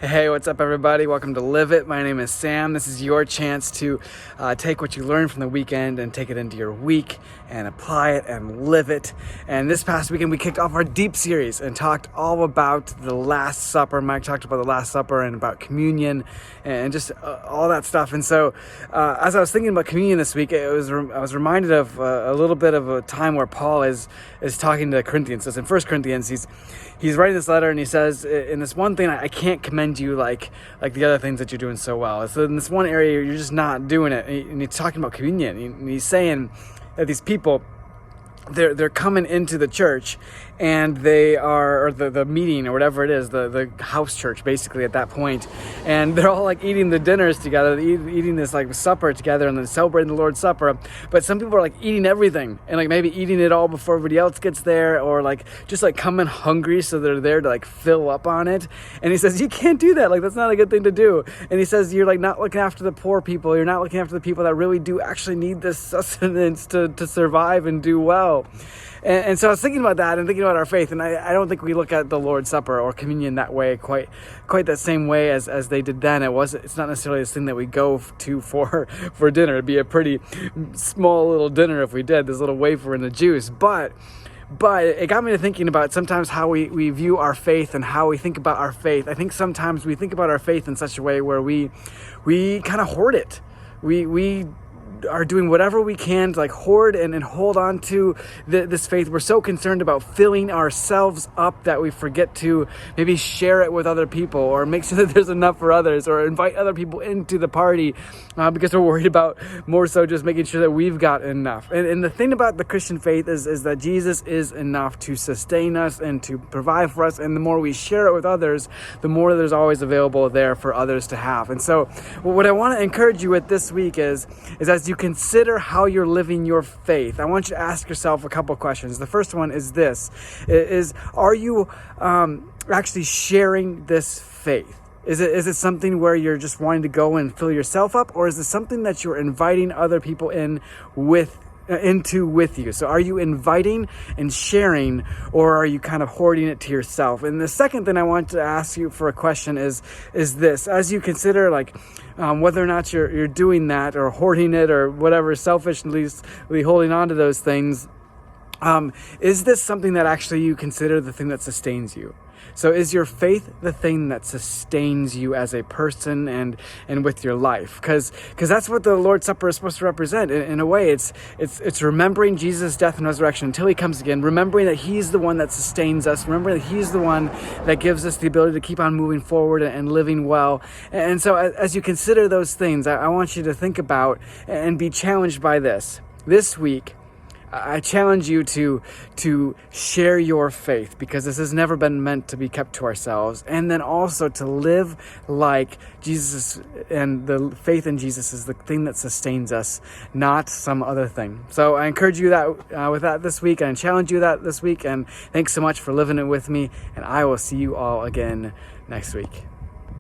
Hey, what's up, everybody? Welcome to Live It. My name is Sam. This is your chance to take what you learned from the weekend and take it into your week and apply it and live it. And this past weekend, we kicked off our Deep series and talked all about the Last Supper. Mike talked about the Last Supper and about communion and just all that stuff. And so as I was thinking about communion this week, I was reminded of a little bit of a time where Paul is talking to Corinthians. So in 1 Corinthians, he's writing this letter and he says, in this one thing, I can't commend you like the other things that you're doing so well. So in this one area, you're just not doing it. And he's talking about communion. And he's saying that these people, they're coming into the church and they are, or the meeting or whatever it is, the house church basically at that point, and they're all like eating the dinners together, eating this like supper together and then celebrating the Lord's Supper. But some people are like eating everything and like maybe eating it all before everybody else gets there, or like just like coming hungry, so they're there to like fill up on it. And he says, you can't do that. Like, that's not a good thing to do. And he says, you're like not looking after the poor people. You're not looking after the people that really do actually need this sustenance to survive and do well. And so I was thinking about that and thinking about our faith, and I don't think we look at the Lord's Supper or communion that way, quite that same way as they did then. It's not necessarily this thing that we go to for dinner. It'd be a pretty small little dinner if we did, this little wafer and the juice. But it got me to thinking about sometimes how we view our faith and how we think about our faith. I think sometimes we think about our faith in such a way where we kind of hoard it. We are doing whatever we can to like hoard and hold on to this faith. We're so concerned about filling ourselves up that we forget to maybe share it with other people or make sure that there's enough for others or invite other people into the party because we're worried about more so just making sure that we've got enough. And the thing about the Christian faith is that Jesus is enough to sustain us and to provide for us. And the more we share it with others, the more there's always available there for others to have. And so what I want to encourage you with this week is as you consider how you're living your faith, I want you to ask yourself a couple questions. The first one is this, are you actually sharing this faith? Is it something where you're just wanting to go and fill yourself up, or is it something that you're inviting other people into with you? So are you inviting and sharing, or are you kind of hoarding it to yourself? And the second thing I want to ask you for a question is this: as you consider whether or not you're doing that or hoarding it or whatever, selfishly holding on to those things, is this something that actually you consider the thing that sustains you? So is your faith the thing that sustains you as a person and with your life? Because that's what the Lord's Supper is supposed to represent. In a way, it's remembering Jesus' death and resurrection until he comes again, remembering that he's the one that sustains us, remembering that he's the one that gives us the ability to keep on moving forward and living well. And so as you consider those things, I want you to think about and be challenged by this. This week, I challenge you to share your faith, because this has never been meant to be kept to ourselves. And then also to live like Jesus, and the faith in Jesus is the thing that sustains us, not some other thing. So I encourage you with that this week, and I challenge you that this week. And thanks so much for living it with me. And I will see you all again next week.